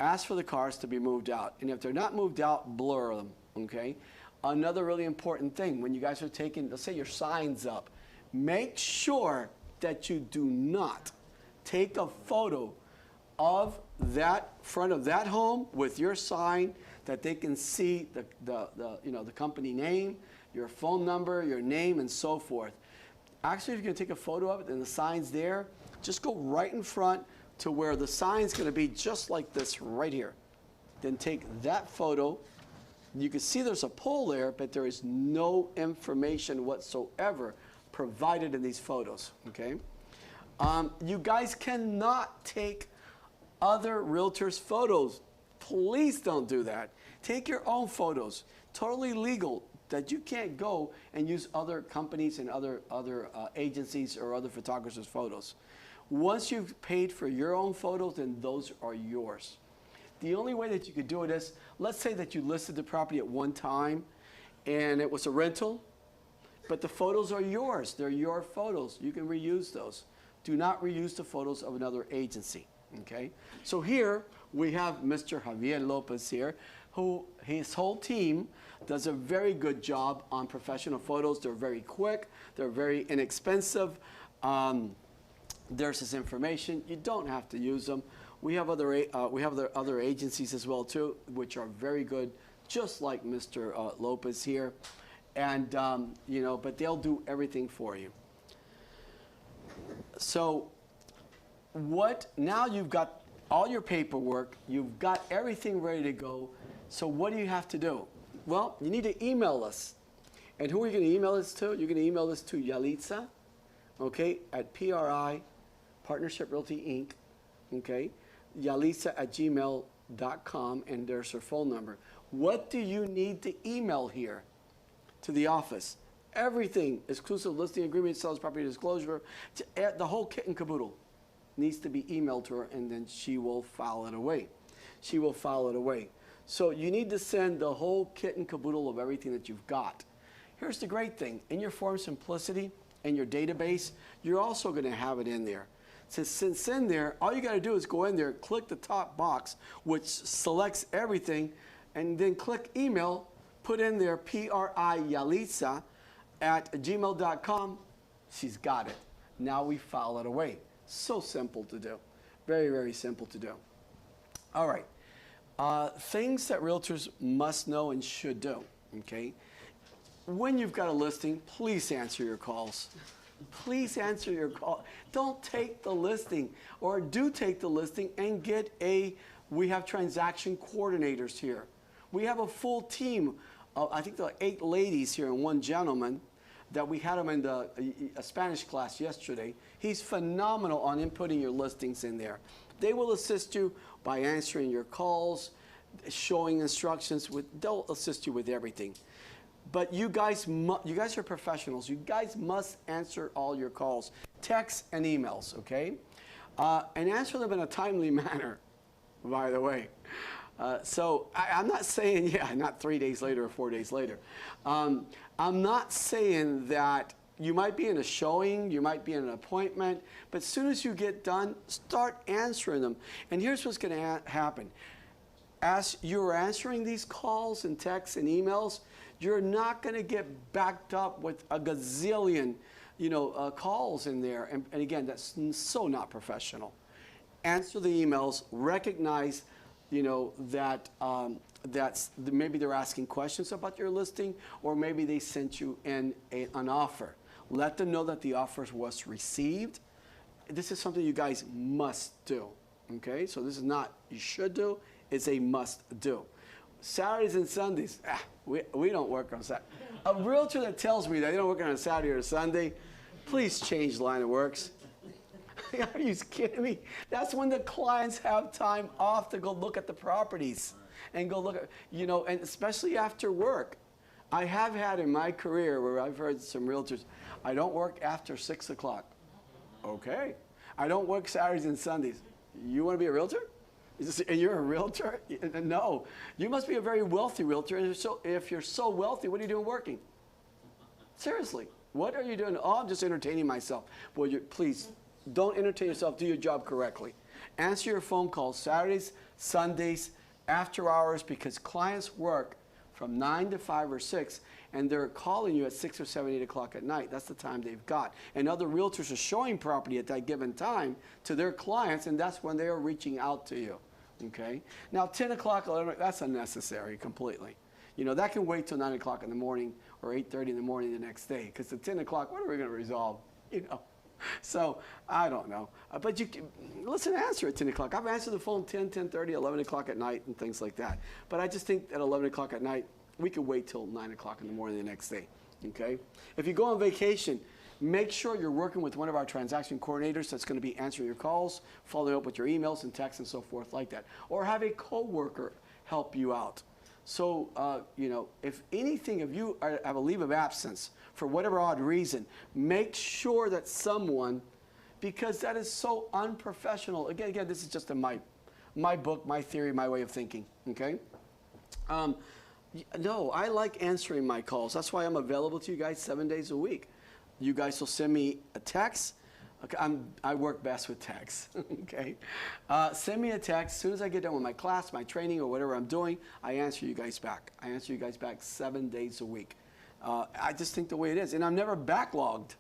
Ask for the cars to be moved out. And if they're not moved out, blur them, okay? Another really important thing, when you guys are taking, let's say your sign's up, make sure that you do not take a photo of that front of that home with your sign, that they can see the company name, your phone number, your name, and so forth. Actually, if you're going to take a photo of it and the sign's there, just go right in front to where the sign's going to be just like this right here. Then take that photo. You can see there's a pole there, but there is no information whatsoever provided in these photos, okay? You guys cannot take other realtors' photos. Please don't do that. Take your own photos. Totally legal, that you can't go and use other companies and other agencies or other photographers' photos. Once you've paid for your own photos, then those are yours. The only way that you could do it is, let's say that you listed the property at one time and it was a rental, but the photos are yours. They're your photos. You can reuse those. Do not reuse the photos of another agency, okay? So here we have Mr. Javier Lopez here, who his whole team does a very good job on professional photos. They're very quick. They're very inexpensive. There's his information. You don't have to use them. We have other agencies as well too, which are very good, just like Mr. Lopez here, and you know, but they'll do everything for you. So, now you've got all your paperwork, you've got everything ready to go. So what do you have to do? Well, you need to email us. And who are you going to email this to? You're going to email this to Yalitza, okay, at PRI, Partnership Realty Inc., okay, Yalitza@gmail.com, and there's her phone number. What do you need to email here to the office? Everything, exclusive listing agreement, sales property disclosure, the whole kit and caboodle needs to be emailed to her, and then she will file it away. She will file it away. So you need to send the whole kit and caboodle of everything that you've got. Here's the great thing. In your form simplicity and your database, you're also going to have it in there. Since it's in there, all you got to do is go in there, click the top box, which selects everything, and then click email, put in there PRIYalitza@gmail.com. She's got it. Now we file it away. So simple to do. Very, very simple to do. All right. Things that realtors must know and should do, okay? When you've got a listing, please answer your calls. Please answer your call. Don't take the listing, or do take the listing and get we have transaction coordinators here. We have a full team of, I think there are 8 ladies here and 1 gentleman that we had him in a Spanish class yesterday. He's phenomenal on inputting your listings in there. They will assist you by answering your calls, showing instructions. They'll assist you with everything. But you guys are professionals. You guys must answer all your calls, texts and emails, okay? And answer them in a timely manner, by the way. So I'm not saying, not 3 days later or 4 days later. I'm not saying that you might be in a showing, you might be in an appointment, but as soon as you get done, start answering them. And here's what's going to happen. As you're answering these calls and texts and emails, you're not going to get backed up with a gazillion, calls in there. And again, that's so not professional. Answer the emails. Recognize, that maybe they're asking questions about your listing, or maybe they sent you an offer. Let them know that the offer was received. This is something you guys must do. Okay, so this is not you should do. It's a must do. Saturdays and Sundays, we don't work on Saturday. A realtor that tells me that they don't work on a Saturday or a Sunday, please change the line of works. Are you kidding me? That's when the clients have time off to go look at the properties and go look at, and especially after work. I have had in my career where I've heard some realtors, I don't work after 6 o'clock. Okay. I don't work Saturdays and Sundays. You want to be a realtor? And you're a realtor? No. You must be a very wealthy realtor. And if you're so wealthy, what are you doing working? Seriously. What are you doing? Oh, I'm just entertaining myself. Well, please, don't entertain yourself. Do your job correctly. Answer your phone calls Saturdays, Sundays, after hours, because clients work from 9 to 5 or 6, and they're calling you at 6 or 7, 8 o'clock at night. That's the time they've got. And other realtors are showing property at that given time to their clients, and that's when they are reaching out to you. Okay? Now, 10 o'clock, 11, that's unnecessary completely. That can wait till 9 o'clock in the morning or 8:30 in the morning the next day, because at 10 o'clock, what are we going to resolve? So, I don't know. But listen, answer at 10 o'clock. I've answered the phone 10, 10:30, 11 o'clock at night and things like that. But I just think at 11 o'clock at night, we could wait till 9 o'clock in the morning the next day, okay? If you go on vacation, make sure you're working with one of our transaction coordinators that's going to be answering your calls, following up with your emails and texts and so forth like that. Or have a coworker help you out. So, if anything, if you have a leave of absence for whatever odd reason, make sure that someone because that is so unprofessional. Again, this is just in my book, my theory, my way of thinking, okay? No, I like answering my calls. That's why I'm available to you guys 7 days a week. You guys will send me a text. Okay, I work best with text, okay? Send me a text. As soon as I get done with my class, my training, or whatever I'm doing, I answer you guys back. I answer you guys back 7 days a week. I just think the way it is. And I'm never backlogged.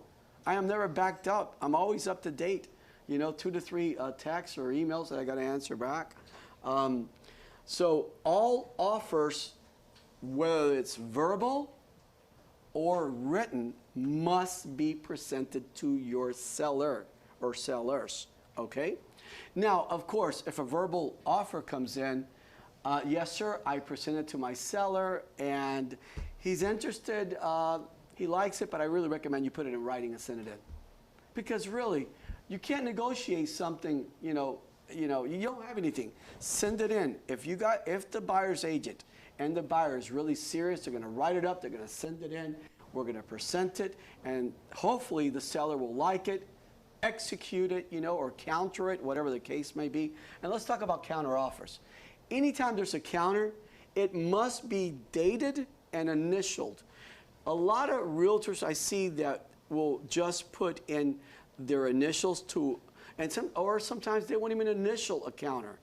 I am never backed up. I'm always up to date. 2 to 3 texts or emails that I got to answer back. So all offers, whether it's verbal or written, must be presented to your seller or sellers, okay? Now, of course, if a verbal offer comes in, yes, sir, I present it to my seller, and he's interested, he likes it, but I really recommend you put it in writing and send it in. Because really, you can't negotiate something, you don't have anything. Send it in. If the buyer's agent and the buyer is really serious, they're going to write it up, they're going to send it in, we're going to present it, and hopefully the seller will like it, execute it, or counter it, whatever the case may be. And let's talk about counter offers. Anytime there's a counter, it must be dated and initialed. A lot of realtors I see that will just put in their initials to, or sometimes they won't even initial a counter.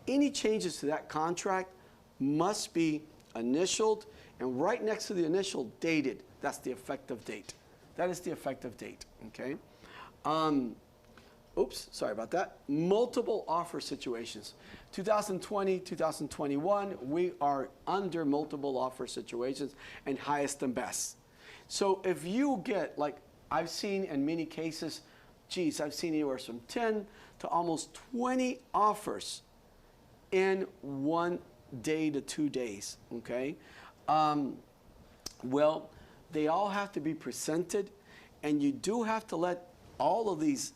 Any changes to that contract must be initialed, and right next to the initial, dated. That's the effective date. That is the effective date, okay? Oops, sorry about that. Multiple offer situations. 2020, 2021, we are under multiple offer situations and highest and best. So if you get, like I've seen in many cases, geez, I've seen anywhere from 10 to almost 20 offers in 1 day to 2 days, okay? Well, they all have to be presented, and you do have to let all of these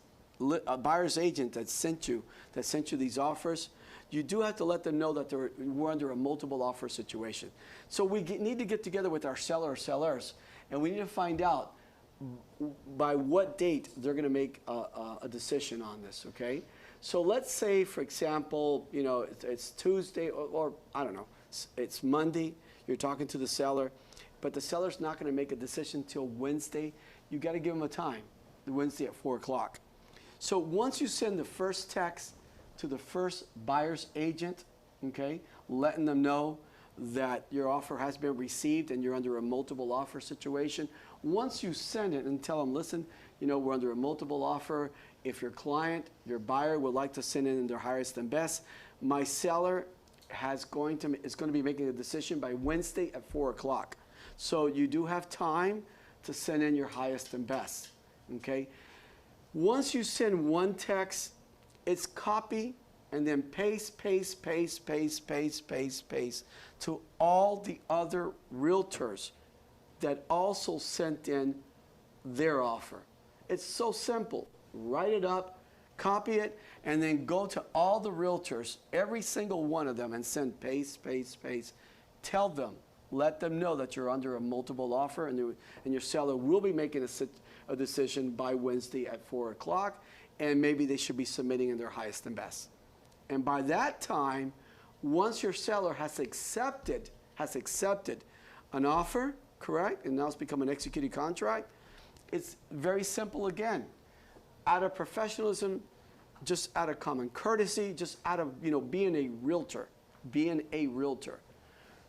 buyer's agent that sent you these offers, you do have to let them know that we're under a multiple offer situation. So we need to get together with our seller or sellers, and we need to find out by what date they're going to make a decision on this, okay? So let's say, for example, it's Tuesday, or I don't know, it's Monday, you're talking to the seller, but the seller's not going to make a decision till Wednesday. You got to give them a time, the Wednesday at 4 o'clock. So once you send the first text to the first buyer's agent, okay, letting them know that your offer has been received and you're under a multiple offer situation, once you send it and tell them, listen, we're under a multiple offer. If your client, your buyer would like to send in their highest and best, my seller is going to be making a decision by Wednesday at 4 o'clock. So you do have time to send in your highest and best, okay? Once you send one text, it's copy and then paste, paste, paste, paste, paste, paste, paste to all the other realtors that also sent in their offer. It's so simple. Write it up, copy it, and then go to all the realtors, every single one of them, and send paste, paste, paste. Tell them, let them know that you're under a multiple offer, and your seller will be making a decision by Wednesday at 4 o'clock, and maybe they should be submitting in their highest and best. And by that time, once your seller has accepted an offer, correct, and now it's become an executed contract, it's very simple again. Out of professionalism, just out of common courtesy, just out of being a realtor,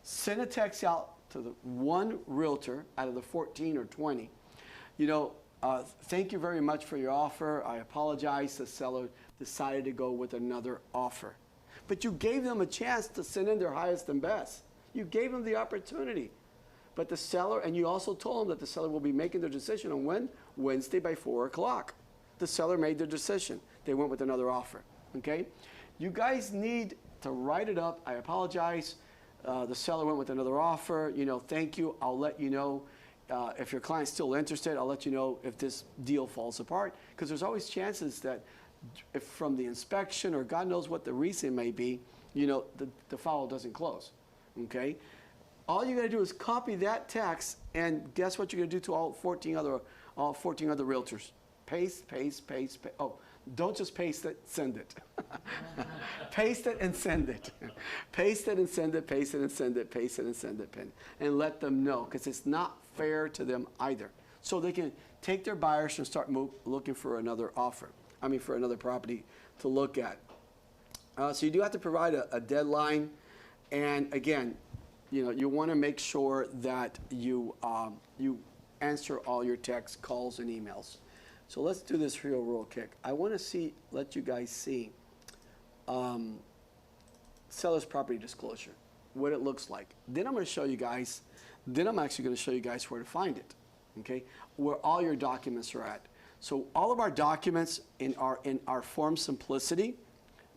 send a text out to the one realtor out of the 14 or 20. Thank you very much for your offer. I apologize. The seller decided to go with another offer. But you gave them a chance to send in their highest and best. You gave them the opportunity. But the seller, and you also told them that the seller will be making their decision on when? Wednesday by 4 o'clock. The seller made their decision. They went with another offer, okay? You guys need to write it up. I apologize. The seller went with another offer. Thank you. I'll let you know. If your client's still interested, I'll let you know if this deal falls apart. Because there's always chances that if from the inspection or God knows what the reason may be, the file doesn't close, okay? All you got to do is copy that text, and guess what you're going to do to all 14 other realtors? paste, paste, paste, paste. Oh, don't just paste it, send it. Paste it and send it. Paste it and send it, paste it and send it, paste it and send it, and let them know, because it's not fair to them either. So they can take their buyers and start looking for another offer. I mean, for another property to look at. So you do have to provide a deadline. And again, you want to make sure that you answer all your texts, calls, and emails. So let's do this real quick. I want to let you guys see seller's property disclosure, what it looks like. Then I'm going to show you guys, then I'm actually going to show you guys where to find it, okay? Where all your documents are at. So all of our documents in our form simplicity,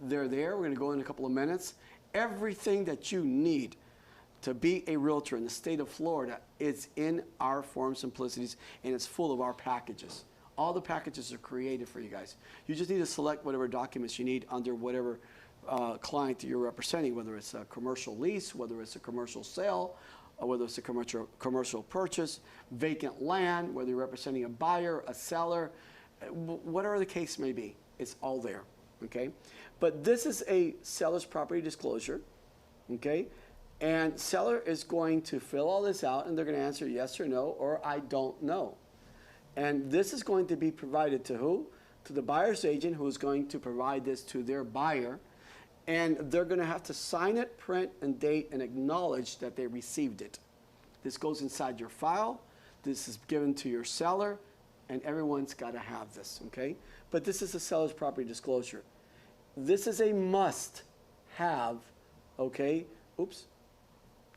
they're there. We're going to go in a couple of minutes. Everything that you need to be a realtor in the state of Florida is in our form simplicities, and it's full of our packages. All the packages are created for you guys. You just need to select whatever documents you need under whatever client that you're representing, whether it's a commercial lease, whether it's a commercial sale, or whether it's a commercial purchase, vacant land, whether you're representing a buyer, a seller, whatever the case may be, it's all there, okay? But this is a seller's property disclosure, okay? And seller is going to fill all this out, and they're going to answer yes or no, or I don't know. And this is going to be provided to who? To the buyer's agent, who is going to provide this to their buyer. And they're going to have to sign it, print, and date, and acknowledge that they received it. This goes inside your file. This is given to your seller, and everyone's got to have this, okay? But this is a seller's property disclosure. This is a must-have, okay? Oops,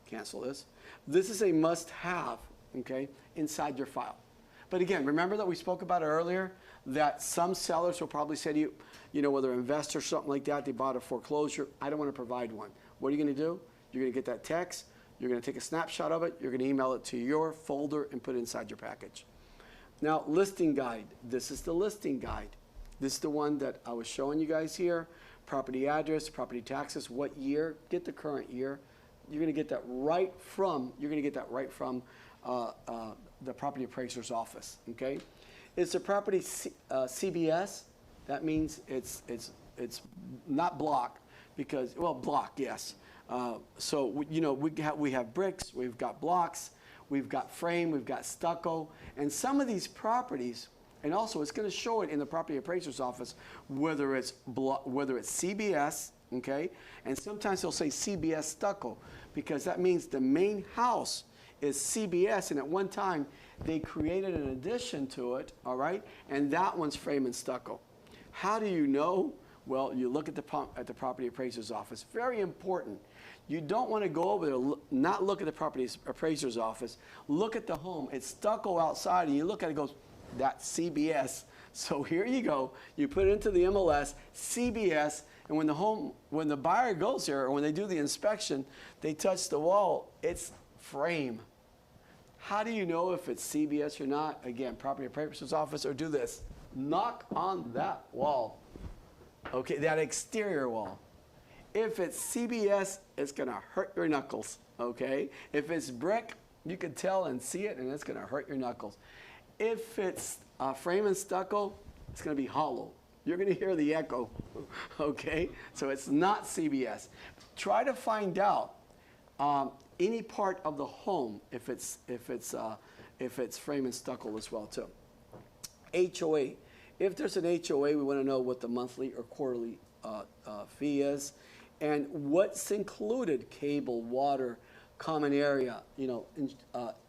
cancel this. This is a must-have, okay, inside your file. But again, remember that we spoke about it earlier, that some sellers will probably say to you, whether an investor or something like that, they bought a foreclosure, I don't want to provide one. What are you going to do? You're going to get that text, you're going to take a snapshot of it, you're going to email it to your folder and put it inside your package. Now, listing guide. This is the listing guide. This is the one that I was showing you guys here. Property address, property taxes, what year, get the current year. You're going to get that right from, the property appraiser's office, okay? It's a property CBS. That means it's not block, because, well, block, yes. So, we have bricks, we've got blocks, we've got frame, we've got stucco, and some of these properties, and also it's going to show it in the property appraiser's office, whether it's CBS, okay? And sometimes they'll say CBS stucco, because that means the main house is CBS, and at one time they created an addition to it, all right? And that one's frame and stucco. How do you know? Well, you look at the property appraiser's office. Very important. You don't want to go over there, not look at the property appraiser's office. Look at the home. It's stucco outside, and you look at it, it goes, that's CBS. So here you go. You put it into the MLS, CBS, and when the buyer goes there, or when they do the inspection, they touch the wall, it's frame. How do you know if it's CBS or not? Again, property appraiser's office, or do this. Knock on that wall, okay, that exterior wall. If it's CBS, it's going to hurt your knuckles, okay? If it's brick, you can tell and see it, and it's going to hurt your knuckles. If it's frame and stucco, it's going to be hollow. You're going to hear the echo, okay? So it's not CBS. Try to find out any part of the home if it's frame and stucco as well too. HOA. If there's an HOA, we want to know what the monthly or quarterly fee is, and what's included: cable, water, common area,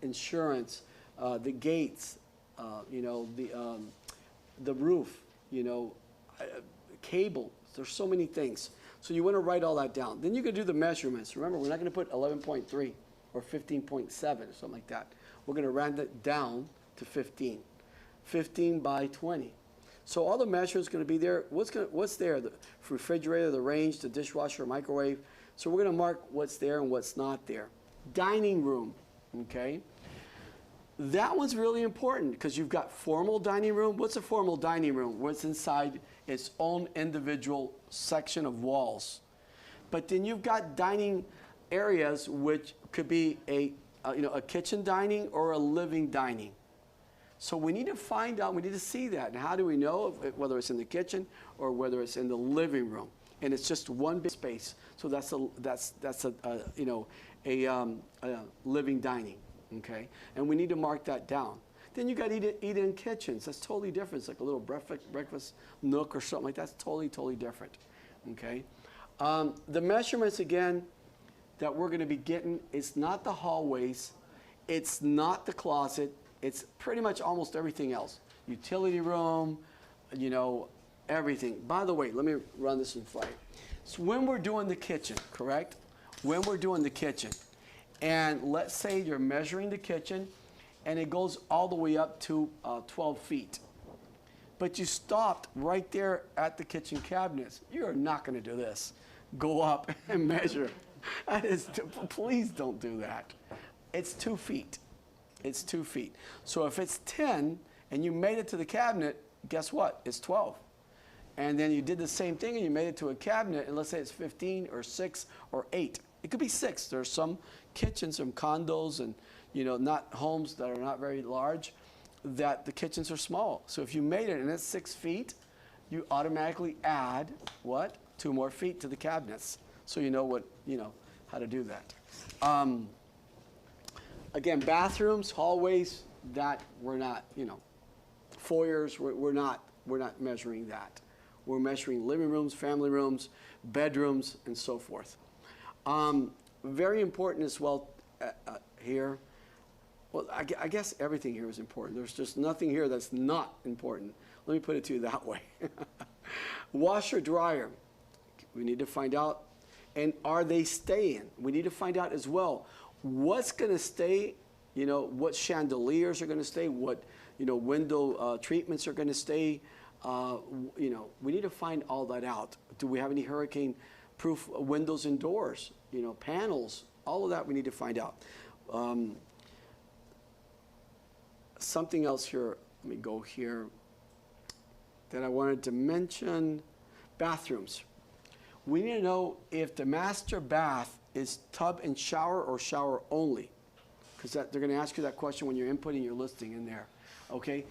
insurance, the gates, the roof, cable. There's so many things. So you want to write all that down. Then you can do the measurements. Remember, we're not going to put 11.3 or 15.7 or something like that. We're going to round it down to 15. 15 by 20. So all the measurements going to be there. What's there? The refrigerator, the range, the dishwasher, microwave. So we're going to mark what's there and what's not there. Dining room, okay? That one's really important because you've got formal dining room. What's a formal dining room? What's inside its own individual section of walls. But then you've got dining areas which could be a kitchen dining or a living dining. So we need to find out, we need to see that. And how do we know whether it's in the kitchen or whether it's in the living room? And it's just one big space. So that's a living dining, okay? And we need to mark that down. Then you got eat-in kitchens. That's totally different. It's like a little breakfast nook or something like that. That's totally different, okay? The measurements, again, that we're going to be getting, it's not the hallways, it's not the closet, it's pretty much almost everything else. Utility room, you know, everything. By the way, let me run this in flight. So when we're doing the kitchen, correct? When we're doing the kitchen, and let's say you're measuring the kitchen, and it goes all the way up to 12 feet. But you stopped right there at the kitchen cabinets. You're not going to do this. Go up and measure. Please don't do that. It's 2 feet. It's 2 feet. So if it's 10 and you made it to the cabinet, guess what? It's 12. And then you did the same thing and you made it to a cabinet, and let's say it's 15 or 6 or 8. It could be 6. There are some kitchens, some condos, and you know, not homes that are not very large, that the kitchens are small. So if you made it and it's 6 feet, you automatically add what? 2 more feet to the cabinets. So you know how to do that. Again, bathrooms, hallways, that we're not, foyers, we're not measuring that. We're measuring living rooms, family rooms, bedrooms, and so forth. Very important as well here. Well, I guess everything here is important. There's just nothing here that's not important. Let me put it to you that way. Washer, dryer. We need to find out. And are they staying? We need to find out as well what's going to stay, what chandeliers are going to stay, what, window treatments are going to stay. We need to find all that out. Do we have any hurricane-proof windows and doors, panels? All of that we need to find out. Something else here, let me go here, that I wanted to mention, bathrooms. We need to know if the master bath is tub and shower or shower only, because they're going to ask you that question when you're inputting your listing in there, okay?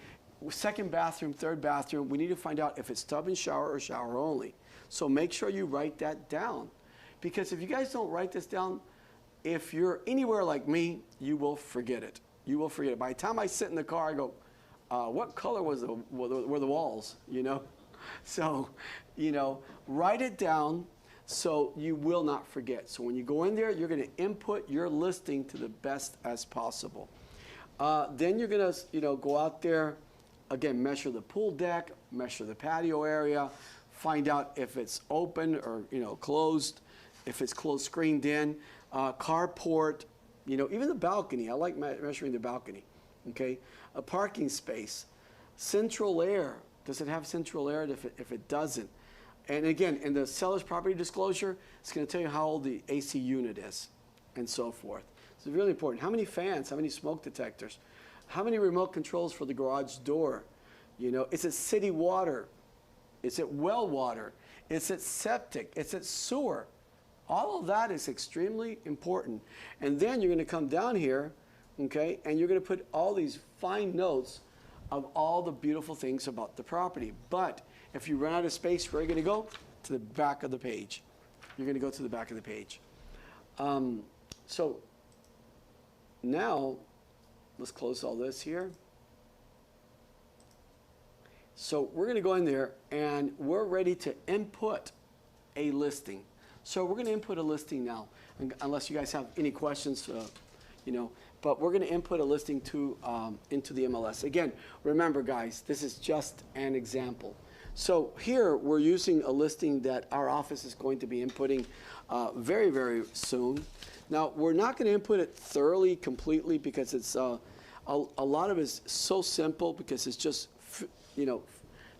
Second bathroom, third bathroom, we need to find out if it's tub and shower or shower only. So make sure you write that down, because if you guys don't write this down, if you're anywhere like me, you will forget it. You will forget it. By the time I sit in the car, I go, what color were the walls, So, write it down so you will not forget. So when you go in there, you're going to input your listing to the best as possible. Then you're going to, go out there, again, measure the pool deck, measure the patio area, find out if it's open or, closed, if it's closed, screened in, carport, even the balcony. I like measuring the balcony, okay? A parking space, central air. Does it have central air? If it doesn't. And again, in the seller's property disclosure, it's going to tell you how old the AC unit is and so forth. So it's really important. How many fans? How many smoke detectors? How many remote controls for the garage door? Is it city water? Is it well water? Is it septic? Is it sewer? All of that is extremely important. And then you're going to come down here, okay, and you're going to put all these fine notes of all the beautiful things about the property. But if you run out of space, where are you going to go? To the back of the page. You're going to go to the back of the page. So now, let's close all this here. So we're going to go in there, and we're ready to input a listing. So we're going to input a listing now, unless you guys have any questions, but we're going to input a listing into the MLS. Again, remember, guys, this is just an example. So here we're using a listing that our office is going to be inputting very, very soon. Now, we're not going to input it thoroughly, completely, because it's a lot of it is so simple, because it's just,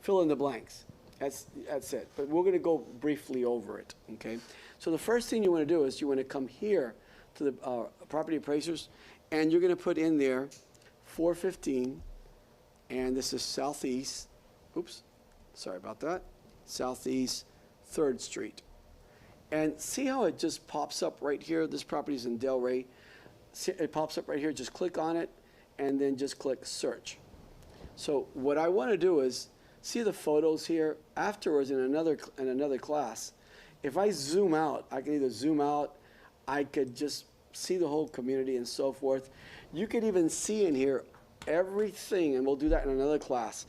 fill in the blanks. That's it. But we're going to go briefly over it, okay? So the first thing you want to do is you want to come here to the property appraisers, and you're going to put in there 415, and this is southeast, oops, sorry about that, southeast 3rd Street. And see how it just pops up right here? This property is in Delray. See, it pops up right here. Just click on it, and then just click search. So what I want to do is see the photos here afterwards in another class. If I zoom out, I can either zoom out, I could just see the whole community and so forth. You could even see in here everything, and we'll do that in another class,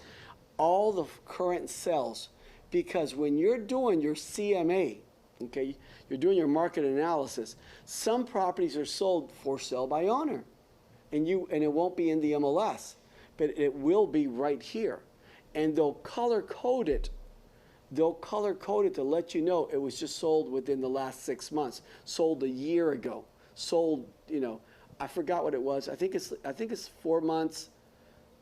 all the current sales. Because when you're doing your CMA, okay, you're doing your market analysis, some properties are sold for sale by owner. And it won't be in the MLS, but it will be right here. And they'll color code it. They'll color code it to let you know it was just sold within the last 6 months, sold a year ago, sold, you know, I forgot what it was. I think it's 4 months,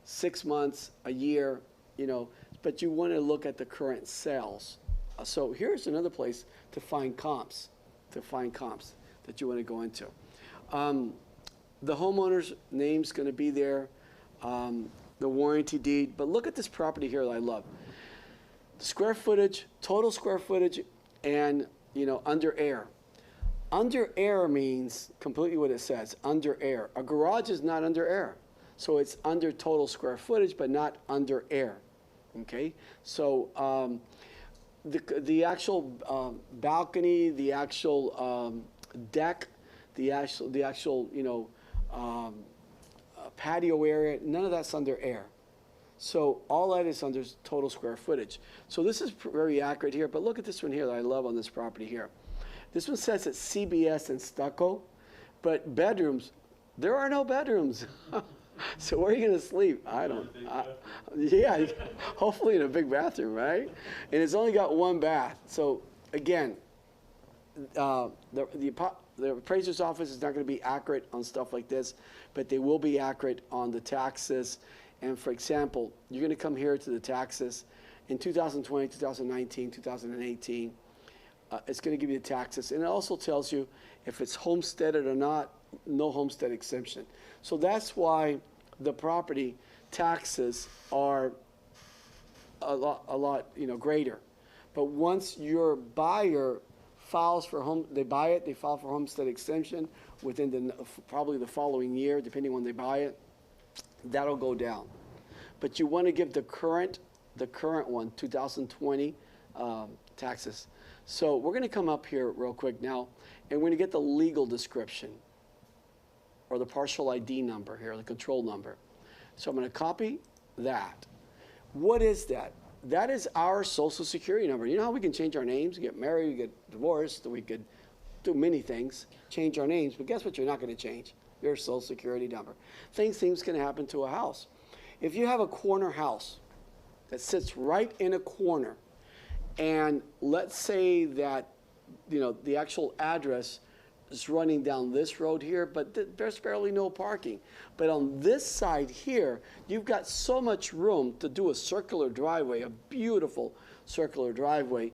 6 months, a year, you know, but you want to look at the current sales. So here's another place to find comps, that you want to go into. The homeowner's name's going to be there, the warranty deed, but look at this property here that I love. Square footage, total square footage, and, you know, under air. Under air means completely what it says, under air. A garage is not under air. So it's under total square footage, but not under air, okay? So the actual balcony, the actual deck, the actual, you know, patio area, none of that's under air. So all that is under total square footage. So this is very accurate here, but look at this one here that I love on this property here. This one says it's CBS and stucco, but bedrooms, there are no bedrooms. So where are you going to sleep? I don't. Yeah, hopefully in a big bathroom, right? And it's only got one bath. So again, the appraiser's office is not going to be accurate on stuff like this, but they will be accurate on the taxes. And for example, you're going to come here to the taxes in 2020, 2019, 2018. It's going to give you the taxes, and it also tells you if it's homesteaded or not. No homestead exemption. So that's why the property taxes are a lot, you know, greater. But once your buyer files for they buy it, they file for homestead exemption within probably the following year, depending when they buy it, that'll go down. But you want to give the current one, 2020 taxes. So we're going to come up here real quick now, and we're going to get the legal description, or the partial ID number here, the control number. So I'm going to copy that. What is that? That is our social security number. You know how we can change our names, get married, we get divorced, we could do many things, change our names, but guess what you're not going to change? Your social security number. Things can happen to a house. If you have a corner house that sits right in a corner, and let's say that, you know, the actual address is running down this road here, but there's barely no parking. But on this side here, you've got so much room to do a circular driveway, a beautiful circular driveway,